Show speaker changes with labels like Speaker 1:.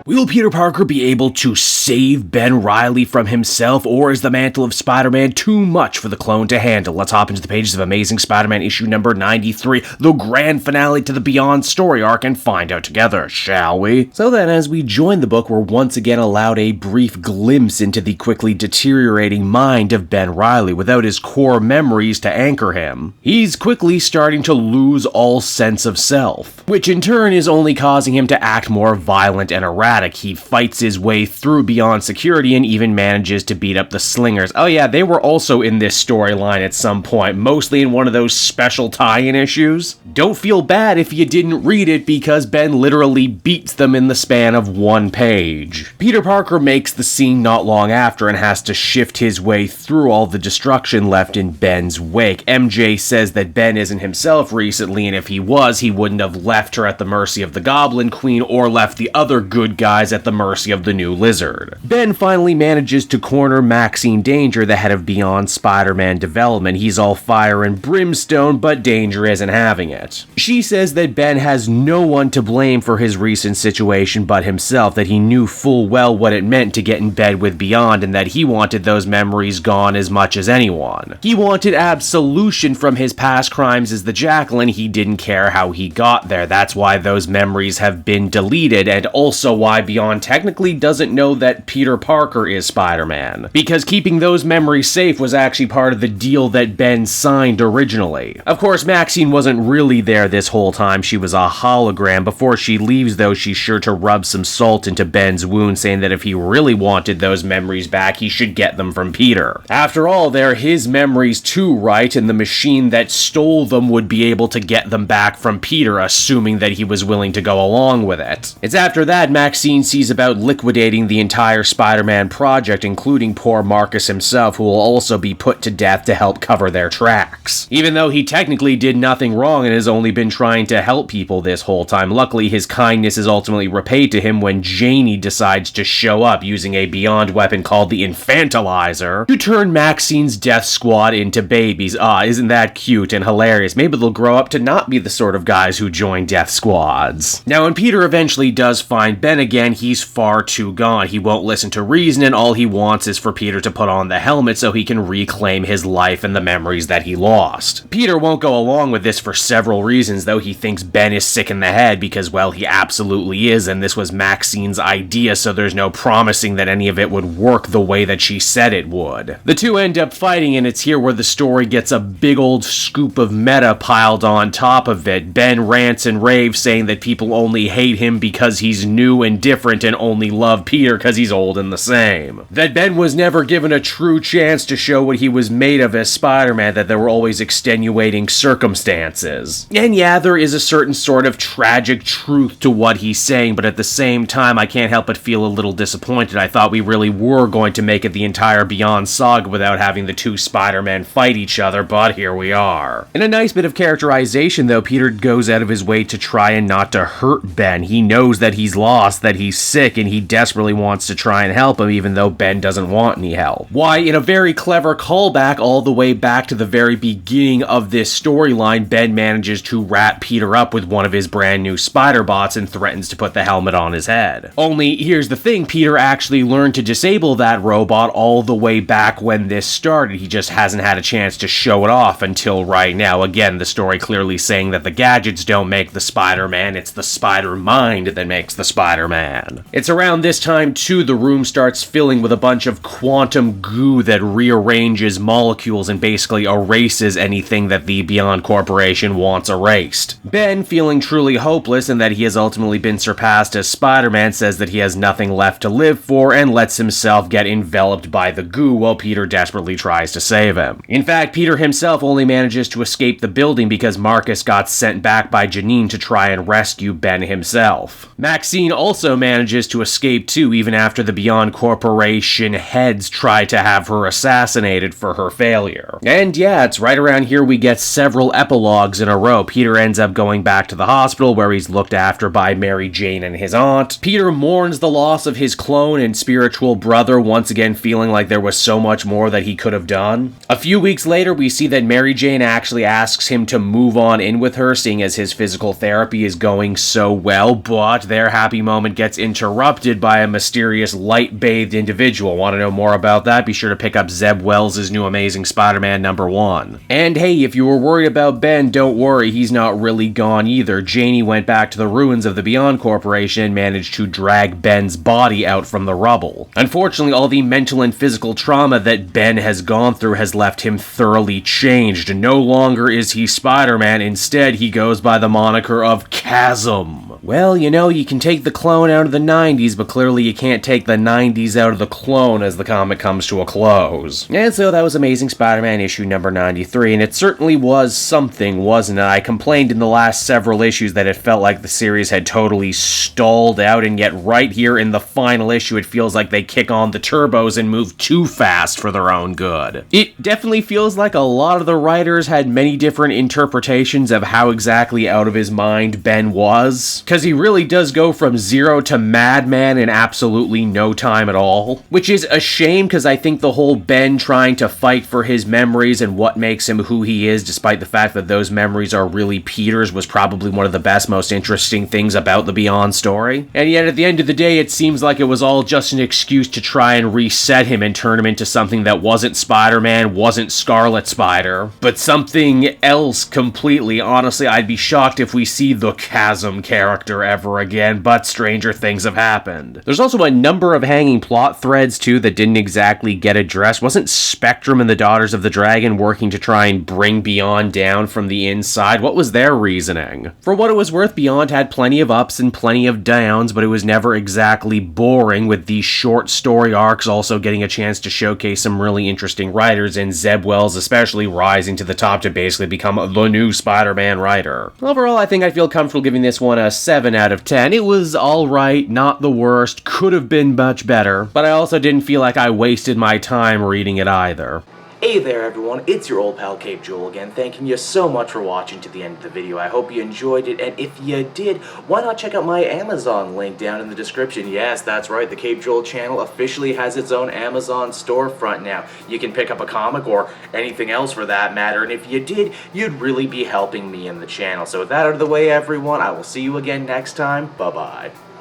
Speaker 1: Will Peter Parker be able to save Ben Reilly from himself, or is the mantle of Spider-Man too much for the clone to handle? Let's hop into the pages of Amazing Spider-Man issue number 93, the grand finale to the Beyond story arc, and find out together, shall we? So then, as we join the book, we're once again allowed a brief glimpse into the quickly deteriorating mind of Ben Reilly without his core memories to anchor him. He's quickly starting to lose all sense of self, which in turn is only causing him to act more violent and erratic. He fights his way through Beyond security and even manages to beat up the Slingers. Oh yeah, they were also in this storyline at some point, mostly in one of those special tie-in issues. Don't feel bad if you didn't read it, because Ben literally beats them in the span of one page. Peter Parker makes the scene not long after and has to shift his way through all the destruction left in Ben's wake. MJ says that Ben isn't himself recently, and if he was, he wouldn't have left her at the mercy of the Goblin Queen or left the other good guys at the mercy of the new Lizard. Ben finally manages to corner Maxine Danger, the head of Beyond Spider-Man development. He's all fire and brimstone, but Danger isn't having it. She says that Ben has no one to blame for his recent situation but himself, that he knew full well what it meant to get in bed with Beyond, and that he wanted those memories gone as much as anyone. He wanted absolution from his past crimes as the Jackal, and he didn't care how he got there. That's why those memories have been deleted, and also why Beyond technically doesn't know that Peter Parker is Spider-Man, because keeping those memories safe was actually part of the deal that Ben signed originally. Of course, Maxine wasn't really there this whole time. She was a hologram. Before she leaves, though, she's sure to rub some salt into Ben's wound, saying that if he really wanted those memories back, he should get them from Peter. After all, they're his memories too, right? And the machine that stole them would be able to get them back from Peter, assuming that he was willing to go along with it. It's after that Maxine sees about liquidating the entire Spider-Man project, including poor Marcus himself, who will also be put to death to help cover their tracks. Even though he technically did nothing wrong and has only been trying to help people this whole time, luckily his kindness is ultimately repaid to him when Janie decides to show up using a Beyond weapon called the Infantilizer to turn Maxine's death squad into babies. Isn't that cute and hilarious? Maybe they'll grow up to not be the sort of guys who join death squads. Now, when Peter eventually does find Ben again, he's far too gone. He won't listen to reason, and all he wants is for Peter to put on the helmet so he can reclaim his life and the memories that he lost. Peter won't go along with this for several reasons, though. He thinks Ben is sick in the head because, well, he absolutely is, and this was Maxine's idea, so there's no promising that any of it would work the way that she said it would. The two end up fighting, and it's here where the story gets a big old scoop of meta piled on top of it. Ben rants and raves, saying that people only hate him because he's new and different and only love Peter because he's old and the same. That Ben was never given a true chance to show what he was made of as Spider-Man, that there were always extenuating circumstances. And yeah, there is a certain sort of tragic truth to what he's saying, but at the same time, I can't help but feel a little disappointed. I thought we really were going to make it the entire Beyond saga without having the two Spider-Men fight each other, but here we are. In a nice bit of characterization, though, Peter goes out of his way to try and not to hurt Ben. He knows that he's lost, that he's sick, and he desperately wants to try and help him, even though Ben doesn't want any help. Why, in a very clever callback all the way back to the very beginning of this storyline, Ben manages to wrap Peter up with one of his brand new spider bots and threatens to put the helmet on his head. Only, here's the thing, Peter actually learned to disable that robot all the way back when this started. He just hasn't had a chance to show it off until right now. Again, the story clearly saying that the gadgets don't make the Spider-Man, it's the Spider-Mind that makes the Spider-Man. It's around this time, too, the room starts filling with a bunch of quantum goo that rearranges molecules and basically erases anything that the Beyond Corporation wants erased. Ben, feeling truly hopeless and that he has ultimately been surpassed as Spider-Man, says that he has nothing left to live for and lets himself get enveloped by the goo while Peter desperately tries to save him. In fact, Peter himself only manages to escape the building because Marcus got sent back by Janine to try and rescue Ben himself. Maxine also manages to escape too, even after the Beyond Corporation heads try to have her assassinated for her failure. And yeah, it's right around here we get several epilogues in a row. Peter ends up going back to the hospital where he's looked after by Mary Jane and his aunt. Peter mourns the loss of his clone and spiritual brother, once again feeling like there was so much more that he could have done. A few weeks later, we see that Mary Jane actually asks him to move on in with her, seeing as his physical therapy is going so well, but their happy moment gets interrupted by a mysterious light-bathed individual. Want to know more about that? Be sure to pick up Zeb Wells' new Amazing Spider-Man #1. And hey, if you were worried about Ben, don't worry, he's not really gone either. Janie went back to the ruins of the Beyond Corporation and managed to drag Ben's body out from the rubble. Unfortunately, all the mental and physical trauma that Ben has gone through has left him thoroughly changed. No longer is he Spider-Man, instead he goes by the moniker of Chasm. Well, you know, you can take the clone out of the 90s, but clearly you can't take the 90s out of the clone as the comic comes to a close. And so that was Amazing Spider-Man issue number 93, and it certainly was something, wasn't it? I complained in the last several issues that it felt like the series had totally stalled out, and yet right here in the final issue it feels like they kick on the turbos and move too fast for their own good. It definitely feels like a lot of the writers had many different interpretations of how exactly out of his mind Ben was, because he really does go from zero to madman in absolutely no time at all. Which is a shame, because I think the whole Ben trying to fight for his memories and what makes him who he is, despite the fact that those memories are really Peter's, was probably one of the best, most interesting things about the Beyond story. And yet at the end of the day, it seems like it was all just an excuse to try and reset him and turn him into something that wasn't Spider-Man, wasn't Scarlet Spider, but something else completely. Honestly, I'd be shocked if we see the Chasm character ever again, but stranger things have happened. There's also a number of hanging plot threads, too, that didn't exactly get addressed. Wasn't Spectrum and the Daughters of the Dragon working to try and bring Beyond down from the inside? What was their reasoning? For what it was worth, Beyond had plenty of ups and plenty of downs, but it was never exactly boring, with these short story arcs also getting a chance to showcase some really interesting writers, and Zeb Wells especially rising to the top to basically become the new Spider-Man writer. Overall, I think I feel comfortable giving this one a 7 out of 10. It was alright, not the worst, could have been much better, but I also didn't feel like I wasted my time reading it either. Hey there everyone, it's your old pal Cape Joel again, thanking you so much for watching to the end of the video. I hope you enjoyed it, and if you did, why not check out my Amazon link down in the description. Yes, that's right, the Cape Joel channel officially has its own Amazon storefront now. You can pick up a comic or anything else for that matter, and if you did, you'd really be helping me in the channel. So with that out of the way everyone, I will see you again next time. Bye-bye.